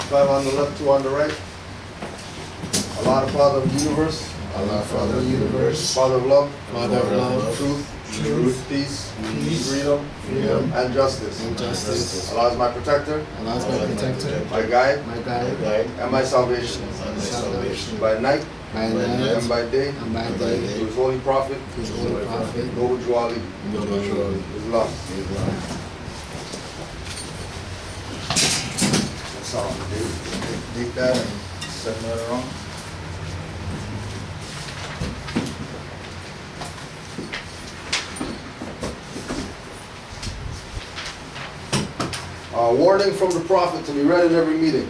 5 on the left, 2 on the right. Allah, the Father of the universe. Allah, Father of the universe. Father of love. Father of love. Truth, peace, freedom, and justice. Allah is my protector. Allah is my protector. My guide. And my salvation. By night. And by day. To His holy prophet. Noble Juali. Islam. That's all. Take that and set that around. Warning from the Prophet to be read in every meeting.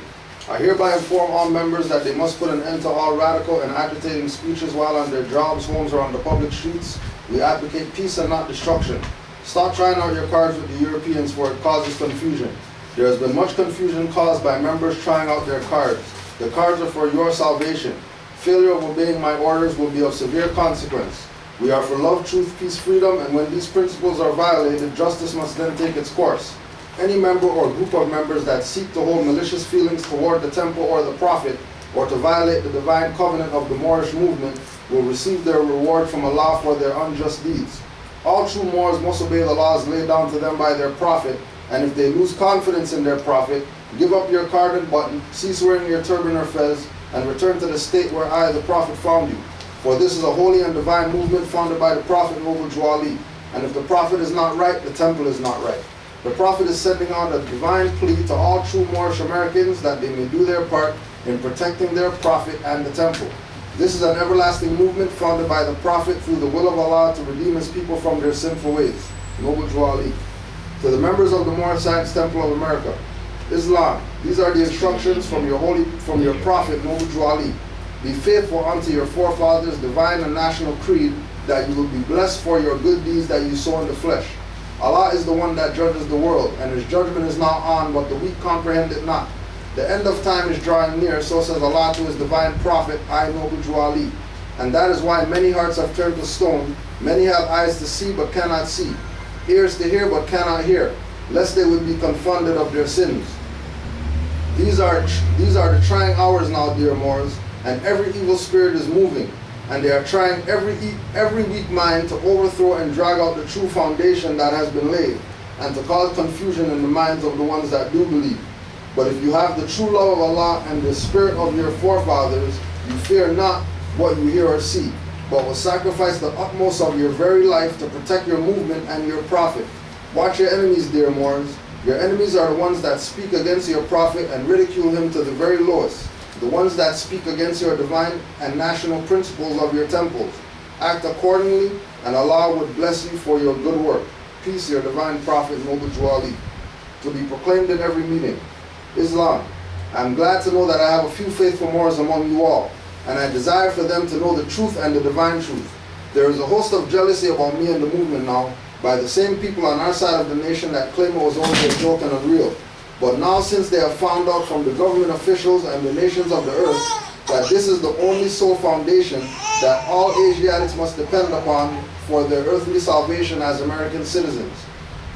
I hereby inform all members that they must put an end to all radical and agitating speeches while on their jobs, homes, or on the public streets. We advocate peace and not destruction. Stop trying out your cards with the Europeans, for it causes confusion. There has been much confusion caused by members trying out their cards. The cards are for your salvation. Failure of obeying my orders will be of severe consequence. We are for love, truth, peace, freedom, and when these principles are violated, justice must then take its course. Any member or group of members that seek to hold malicious feelings toward the temple or the prophet, or to violate the divine covenant of the Moorish movement, will receive their reward from Allah for their unjust deeds. All true Moors must obey the laws laid down to them by their prophet, and if they lose confidence in their prophet, give up your card and button, cease wearing your turban or fez, and return to the state where I, the prophet, found you. For this is a holy and divine movement founded by the prophet Noble Juali, and if the prophet is not right, the temple is not right. The Prophet is sending out a divine plea to all true Moorish Americans that they may do their part in protecting their Prophet and the temple. This is an everlasting movement founded by the Prophet through the will of Allah to redeem His people from their sinful ways. Noble Juali. To the members of the Moorish Science Temple of America. Islam. These are the instructions from your Prophet Noble Juali. Be faithful unto your forefathers' divine and national creed, that you will be blessed for your good deeds that you sow in the flesh. Allah is the one that judges the world, and His judgment is not on, but the weak comprehend it not. The end of time is drawing near, so says Allah to His divine prophet, I Noble Juali. And that is why many hearts have turned to stone, many have eyes to see but cannot see, ears to hear but cannot hear, lest they would be confounded of their sins. These are the trying hours now, dear Moors, and every evil spirit is moving, and they are trying every weak mind to overthrow and drag out the true foundation that has been laid, and to cause confusion in the minds of the ones that do believe. But if you have the true love of Allah and the spirit of your forefathers, you fear not what you hear or see, but will sacrifice the utmost of your very life to protect your movement and your prophet. Watch your enemies, dear Moors. Your enemies are the ones that speak against your prophet and ridicule him to the very lowest. The ones that speak against your divine and national principles of your temples. Act accordingly, and Allah would bless you for your good work. Peace, your divine prophet, Noble Juali. To be proclaimed in every meeting. Islam. I am glad to know that I have a few faithful Moors among you all, and I desire for them to know the truth and the divine truth. There is a host of jealousy about me and the movement now, by the same people on our side of the nation that claim it was only a joke and unreal. But now, since they have found out from the government officials and the nations of the earth that this is the only sole foundation that all Asiatics must depend upon for their earthly salvation as American citizens,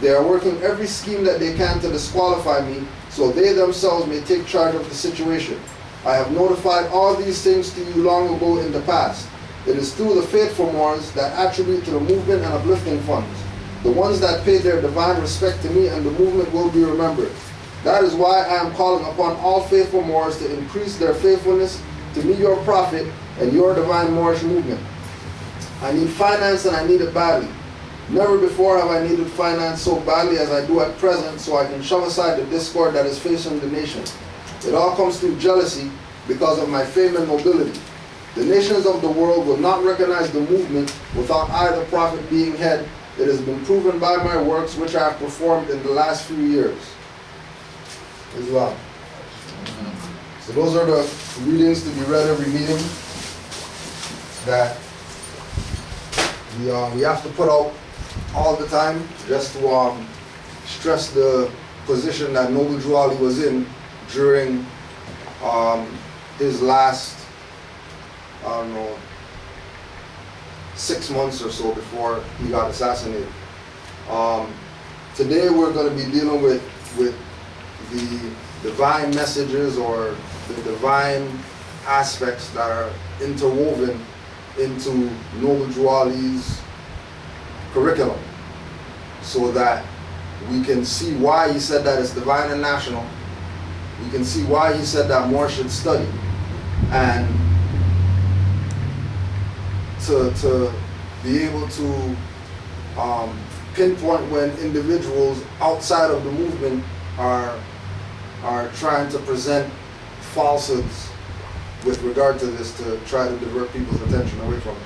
they are working every scheme that they can to disqualify me, so they themselves may take charge of the situation. I have notified all these things to you long ago in the past. It is through the faithful Moors that attribute to the movement and uplifting funds, the ones that pay their divine respect to me, and the movement will be remembered. That is why I am calling upon all faithful Moors to increase their faithfulness to me, your prophet, and your divine Moorish movement. I need finance, and I need it badly. Never before have I needed finance so badly as I do at present, so I can shove aside the discord that is facing the nation. It all comes through jealousy because of my fame and nobility. The nations of the world will not recognize the movement without I, the prophet, being head. It has been proven by my works which I have performed in the last few years. Islam. So those are the readings to be read every meeting that we have to put out all the time, just to stress the position that Noble Juali was in during his last, 6 months or so before he got assassinated. Today we're going to be dealing with the divine messages or the divine aspects that are interwoven into Noble Drew Ali's curriculum, so that we can see why he said that it's divine and national. We can see why he said that more should study, and to be able to pinpoint when individuals outside of the movement are trying to present falsehoods with regard to this, to try to divert people's attention away from it.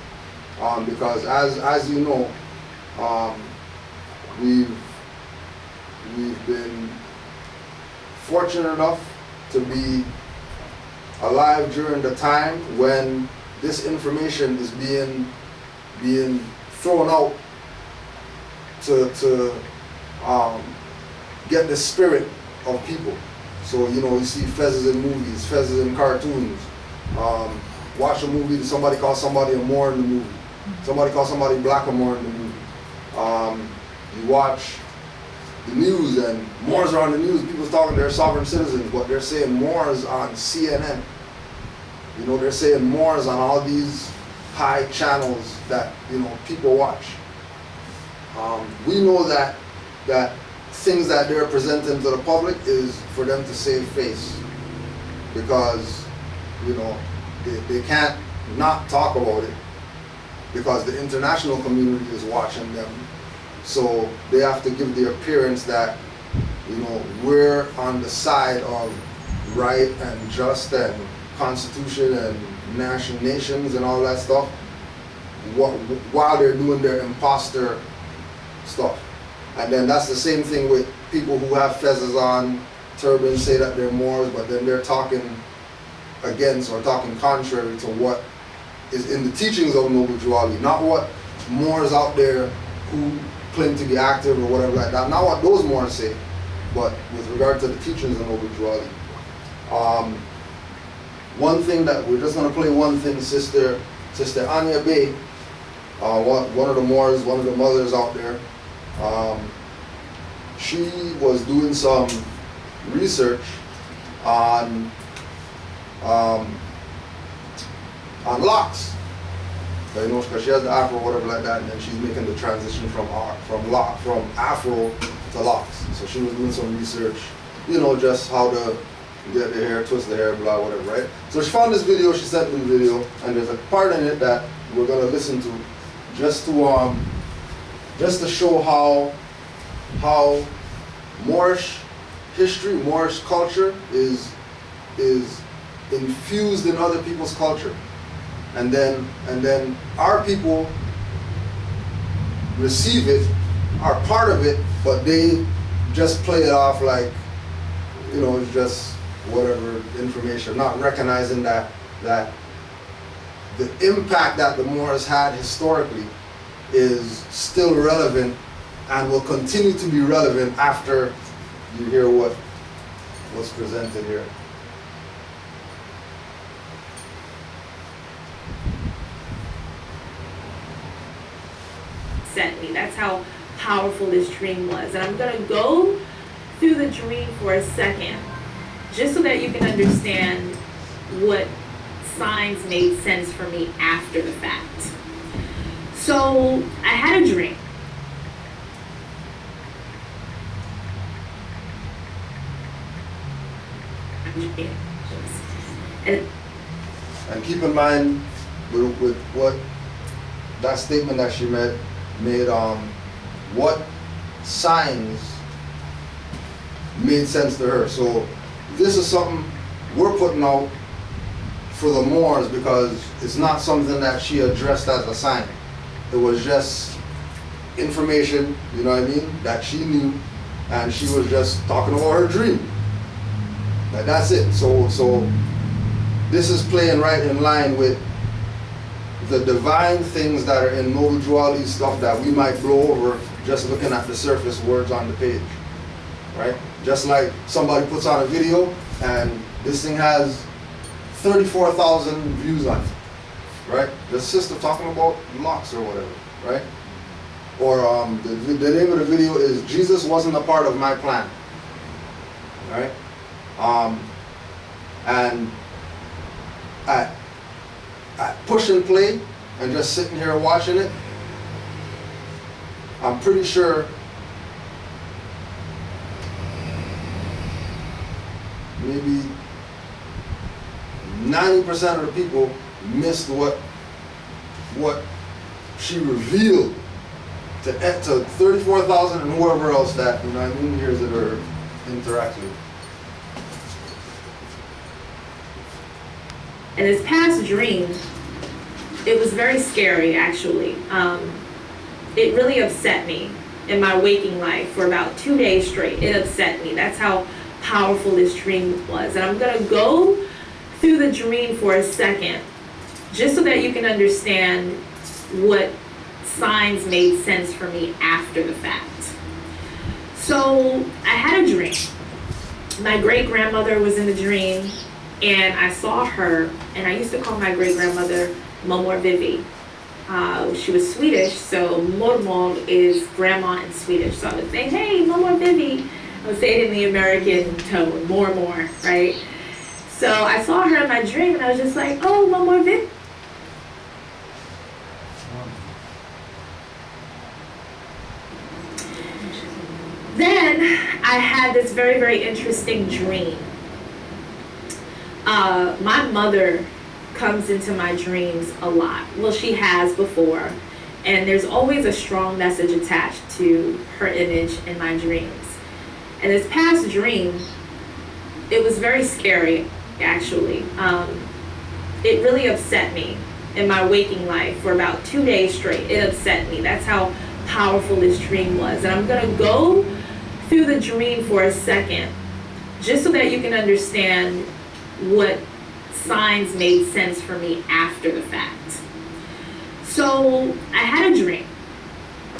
Because as you know, we've been fortunate enough to be alive during the time when this information is being thrown out to get the spirit of people. So, you know, you see fezzes in movies, fezzes in cartoons. Watch a movie, somebody calls somebody a Moor in the movie. Somebody calls somebody black or Moor in the movie. You watch the news and Moors are on the news, people's talking they're sovereign citizens, but they're saying Moors on CNN. You know, they're saying Moors on all these high channels that, you know, people watch. We know that things that they're presenting to the public is for them to save face, because, you know, they can't not talk about it because the international community is watching them. So they have to give the appearance that, you know, we're on the side of right and just and constitution and nations and all that stuff, while they're doing their imposter stuff. And then that's the same thing with people who have fezzes on, turbans, say that they're Moors, but then they're talking against or talking contrary to what is in the teachings of Noble Drew Ali, not what Moors out there who claim to be active or whatever like that, not what those Moors say, but with regard to the teachings of Noble Drew Ali. One thing that we're just going to play one thing, Sister Anya Bay, one of the Moors, one of the mothers out there, she was doing some research on locks. You know, because she has the afro or whatever like that, and then she's making the transition from afro to locks. So she was doing some research, you know, just how to get the hair, twist the hair, blah, whatever, right? So she found this video, she sent me the video, and there's a part in it that we're gonna listen to, just to show how Moorish history, Moorish culture is infused in other people's culture. And then our people receive it, are part of it, but they just play it off like, you know, it's just whatever information, not recognizing that the impact that the Moors had historically is still relevant and will continue to be relevant after you hear what's presented here. Sent me. That's how powerful this dream was. And I'm going to go through the dream for a second, just so that you can understand what signs made sense for me after the fact. So I had a dream. And keep in mind with what that statement that she made what signs made sense to her. So this is something we're putting out for the Moors because it's not something that she addressed as a sign. It was just information, you know what I mean, that she knew, and she was just talking about her dream. Like, that's it. So this is playing right in line with the divine things that are in Noble Drew Ali's stuff that we might blow over just looking at the surface words on the page, right? Just like somebody puts on a video and this thing has 34,000 views on it, right? The sister talking about locks or whatever, right? Or the name of the video is Jesus Wasn't a Part of My Plan. right? And at push and play and just sitting here watching it, I'm pretty sure maybe 90% of the people missed what she revealed to 34,000 and whoever else that, you know what I mean, hears it or interacts with. And this past dream, it was very scary, actually. It really upset me in my waking life for about 2 days straight. It upset me. That's how powerful this dream was. And I'm going to go through the dream for a second, just so that you can understand what signs made sense for me after the fact. So I had a dream. My great-grandmother was in the dream, and I saw her, and I used to call my great-grandmother Momor Vivi. She was Swedish, so mormor is grandma in Swedish. So I would say, hey, Momor Vivi. I would say it in the American tone, mormor, right? So I saw her in my dream, and I was just like, oh, Momor Vivi. Then I had this very, very interesting dream. My mother comes into my dreams a lot. Well, she has before. And there's always a strong message attached to her image in my dreams. And this past dream, it was very scary, actually. It really upset me in my waking life for about 2 days straight. It upset me. That's how powerful this dream was. And I'm going to go through the dream for a second, just so that you can understand what signs made sense for me after the fact. So I had a dream.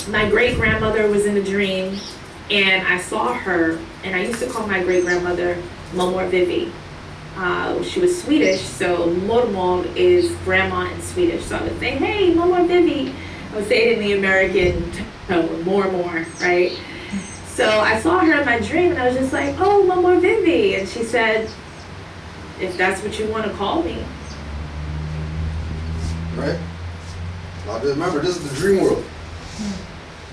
My great-grandmother was in the dream, and I saw her, and I used to call my great-grandmother Momor Vivi. She was Swedish, so mormor is grandma in Swedish. So I would say, hey, Momor Vivi. I would say it in the American tone, mormor, right? So I saw her in my dream, and I was just like, oh, Momor Vivi. And she said, if that's what you want to call me. Right? Now remember, this is the dream world.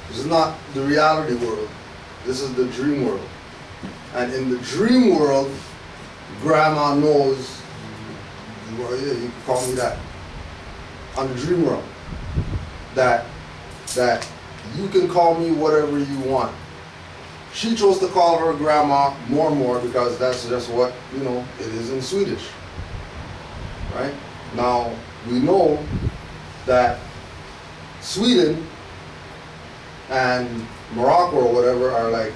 This is not the reality world. This is the dream world. And in the dream world, grandma knows, well, yeah, you can call me that. On the dream world, that you can call me whatever you want. She chose to call her grandma mormor because that's just what, you know, it is in Swedish. Right? Now, we know that Sweden and Morocco or whatever are like,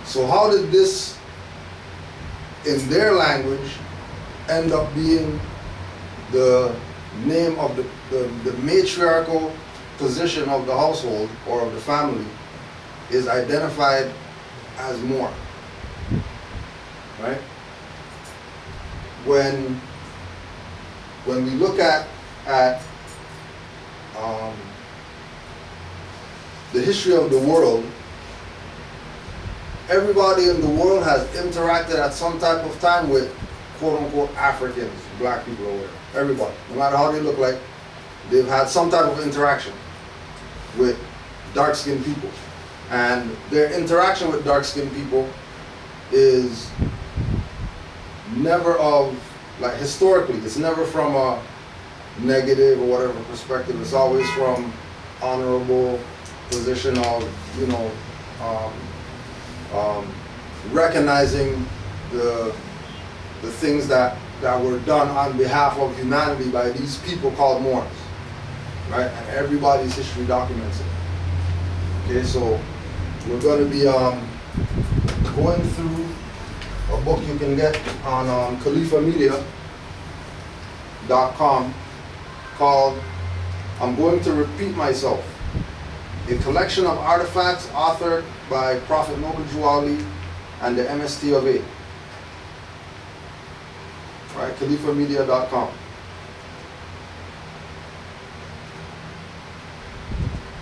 so how did this, in their language, end up being the name of the matriarchal position of the household or of the family is identified as Moor, right? When we look at the history of the world, everybody in the world has interacted at some type of time with quote-unquote Africans, black people or whatever. Everybody, no matter how they look like, they've had some type of interaction with dark-skinned people. And their interaction with dark-skinned people is never of, like historically, it's never from a negative or whatever perspective. It's always from honorable position of, you know, recognizing the things that were done on behalf of humanity by these people called Moors, right? And everybody's history documents it. Okay, so we're going to be going through a book you can get on khalifamedia.com called I'm Going to Repeat Myself, a collection of artifacts authored by Prophet Noble Juwali and the MST of A. Right, khalifamedia.com.